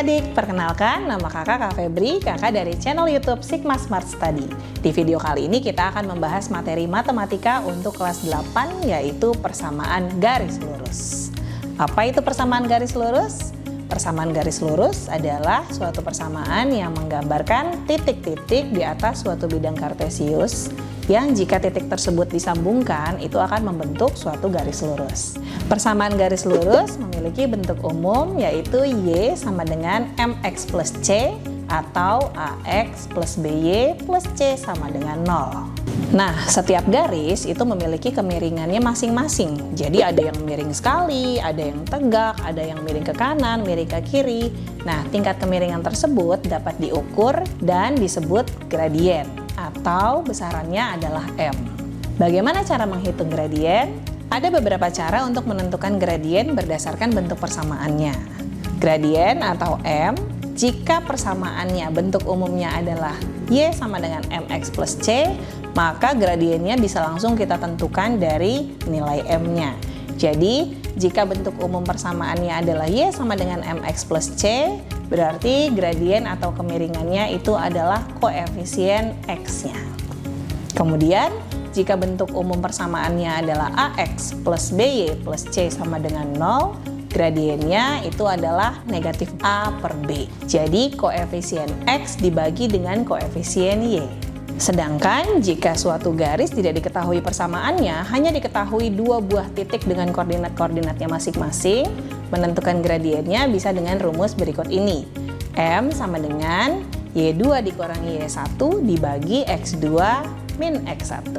adik-adik, perkenalkan nama kakak Kak Febri, kakak dari channel YouTube Sigma Smart Study. Di video kali ini kita akan membahas materi matematika untuk kelas 8, yaitu persamaan garis lurus. Apa itu persamaan garis lurus? Persamaan garis lurus adalah suatu persamaan yang menggambarkan titik-titik di atas suatu bidang kartesius yang jika titik tersebut disambungkan itu akan membentuk suatu garis lurus. Persamaan garis lurus memiliki bentuk umum yaitu Y sama dengan MX plus C atau AX plus BY plus C sama dengan 0. Nah, setiap garis itu memiliki kemiringannya masing-masing. Jadi ada yang miring sekali, ada yang tegak, ada yang miring ke kanan, miring ke kiri. Nah, tingkat kemiringan tersebut dapat diukur dan disebut gradien atau besarannya adalah M. Bagaimana cara menghitung gradien? Ada beberapa cara untuk menentukan gradien berdasarkan bentuk persamaannya. Gradien atau M, jika persamaannya bentuk umumnya adalah Y sama dengan MX plus C, maka gradiennya bisa langsung kita tentukan dari nilai M-nya. Jadi, jika bentuk umum persamaannya adalah Y sama dengan MX plus C, berarti gradien atau kemiringannya itu adalah koefisien X-nya. Kemudian, jika bentuk umum persamaannya adalah AX plus BY plus C sama dengan 0, gradiennya itu adalah negatif A per B. Jadi koefisien X dibagi dengan koefisien Y. Sedangkan jika suatu garis tidak diketahui persamaannya, hanya diketahui dua buah titik dengan koordinat-koordinatnya masing-masing, menentukan gradiennya bisa dengan rumus berikut ini. M sama dengan Y2 dikurangi Y1 dibagi X2 min X1.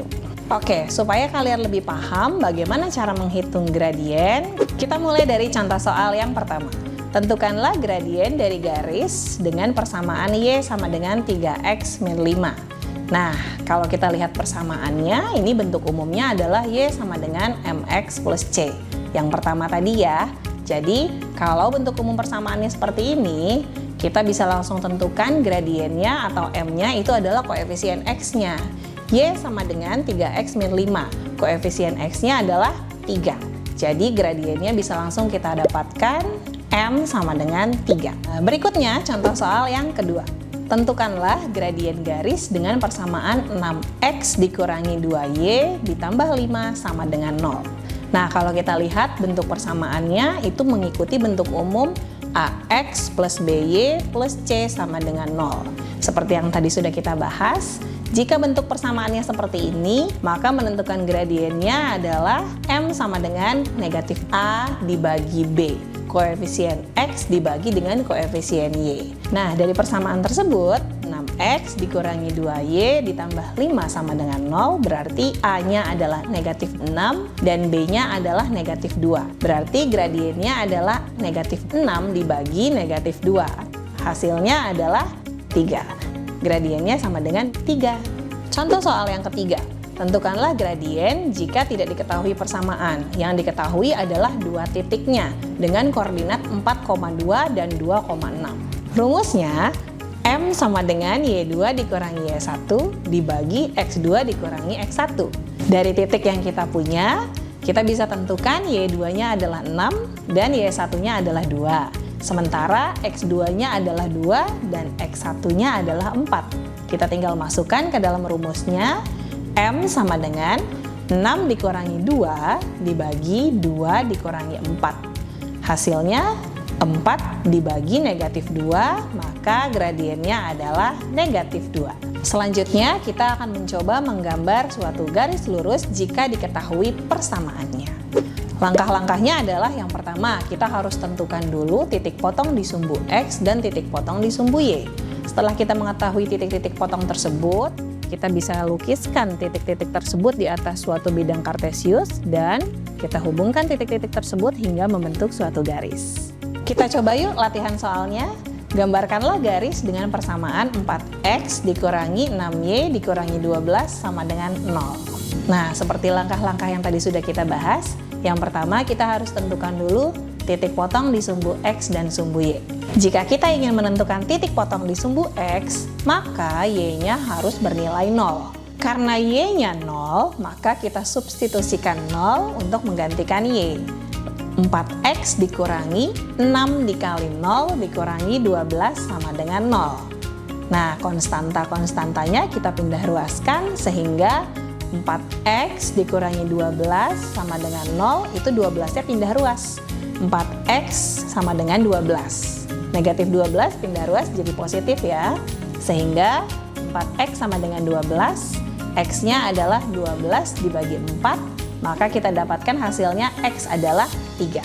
Oke, supaya kalian lebih paham bagaimana cara menghitung gradien, kita mulai dari contoh soal yang pertama. Tentukanlah gradien dari garis dengan persamaan Y sama dengan 3X min 5. Nah, kalau kita lihat persamaannya, ini bentuk umumnya adalah Y sama dengan MX plus C. Yang pertama tadi ya. Jadi, kalau bentuk umum persamaannya seperti ini, kita bisa langsung tentukan gradiennya atau M-nya itu adalah koefisien X-nya. Y sama dengan 3X min 5. Koefisien X-nya adalah 3. Jadi gradiennya bisa langsung kita dapatkan M sama dengan 3. Nah, berikutnya contoh soal yang kedua. Tentukanlah gradien garis dengan persamaan 6X dikurangi 2Y ditambah 5 sama dengan 0. Nah, kalau kita lihat bentuk persamaannya itu mengikuti bentuk umum AX plus BY plus C sama dengan 0. Seperti yang tadi sudah kita bahas, jika bentuk persamaannya seperti ini, maka menentukan gradiennya adalah M sama dengan negatif A dibagi B. Koefisien X dibagi dengan koefisien Y. Nah, dari persamaan tersebut, 6X dikurangi 2Y ditambah 5 sama dengan 0, berarti A-nya adalah negatif 6 dan B-nya adalah negatif 2. Berarti gradiennya adalah negatif 6 dibagi negatif 2. Hasilnya adalah 3. Gradiennya sama dengan 3. Contoh soal yang ketiga. Tentukanlah gradien jika tidak diketahui persamaan. Yang diketahui adalah dua titiknya dengan koordinat 4,2 dan 2,6. Rumusnya, M sama dengan Y2 dikurangi Y1 dibagi X2 dikurangi X1. Dari titik yang kita punya, kita bisa tentukan Y2-nya adalah 6 dan Y1-nya adalah 2. Sementara X2-nya adalah 2 dan X1-nya adalah 4. Kita tinggal masukkan ke dalam rumusnya. M sama dengan 6 dikurangi 2 dibagi 2 dikurangi 4. Hasilnya 4 dibagi negatif 2, maka gradiennya adalah negatif 2. Selanjutnya kita akan mencoba menggambar suatu garis lurus jika diketahui persamaannya. Langkah-langkahnya adalah yang pertama, kita harus tentukan dulu titik potong di sumbu X dan titik potong di sumbu Y. Setelah kita mengetahui titik-titik potong tersebut, kita bisa lukiskan titik-titik tersebut di atas suatu bidang kartesius dan kita hubungkan titik-titik tersebut hingga membentuk suatu garis. Kita coba yuk latihan soalnya. Gambarkanlah garis dengan persamaan 4X dikurangi 6Y dikurangi 12 sama dengan 0. Nah, seperti langkah-langkah yang tadi sudah kita bahas, yang pertama kita harus tentukan dulu titik potong di sumbu X dan sumbu Y. Jika kita ingin menentukan titik potong di sumbu X, maka Y-nya harus bernilai 0. Karena Y-nya 0, maka kita substitusikan 0 untuk menggantikan Y. 4X dikurangi 6 dikali 0 dikurangi 12 sama dengan 0. Nah, konstanta-konstantanya kita pindah ruaskan sehingga 4X dikurangi 12 sama dengan 0, itu 12-nya pindah ruas. 4X sama dengan 12. Negatif 12 pindah ruas jadi positif ya. Sehingga 4X sama dengan 12, X-nya adalah 12 dibagi 4, maka kita dapatkan hasilnya X adalah 3.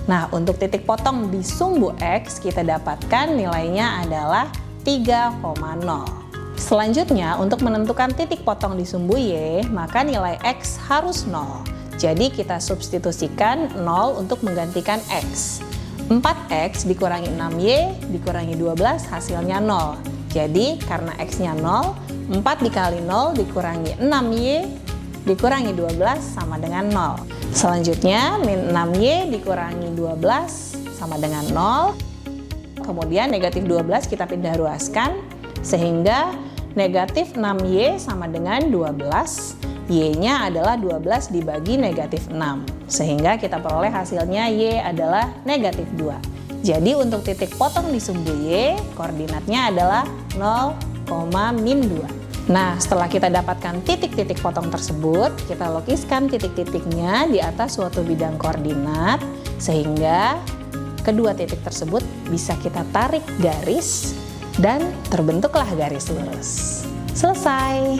Nah, untuk titik potong di sumbu X, kita dapatkan nilainya adalah 3,0. Selanjutnya, untuk menentukan titik potong di sumbu Y, maka nilai X harus 0. Jadi kita substitusikan 0 untuk menggantikan X. 4X dikurangi 6Y dikurangi 12 hasilnya 0. Jadi karena X-nya 0, 4 dikali 0 dikurangi 6Y dikurangi 12 sama dengan 0. Selanjutnya, min 6Y dikurangi 12 sama dengan 0. Kemudian negatif 12 kita pindah ruaskan, sehingga negatif 6Y sama dengan 12. Y-nya adalah 12 dibagi negatif 6. Sehingga kita peroleh hasilnya Y adalah negatif 2. Jadi untuk titik potong di sumbu Y, koordinatnya adalah 0,-2. Nah, setelah kita dapatkan titik-titik potong tersebut, kita lokiskan titik-titiknya di atas suatu bidang koordinat, sehingga kedua titik tersebut bisa kita tarik garis dan terbentuklah garis lurus. Selesai.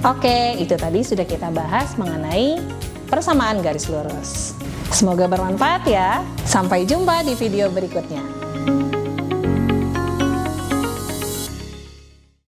Oke, itu tadi sudah kita bahas mengenai persamaan garis lurus. Semoga bermanfaat ya. Sampai jumpa di video berikutnya.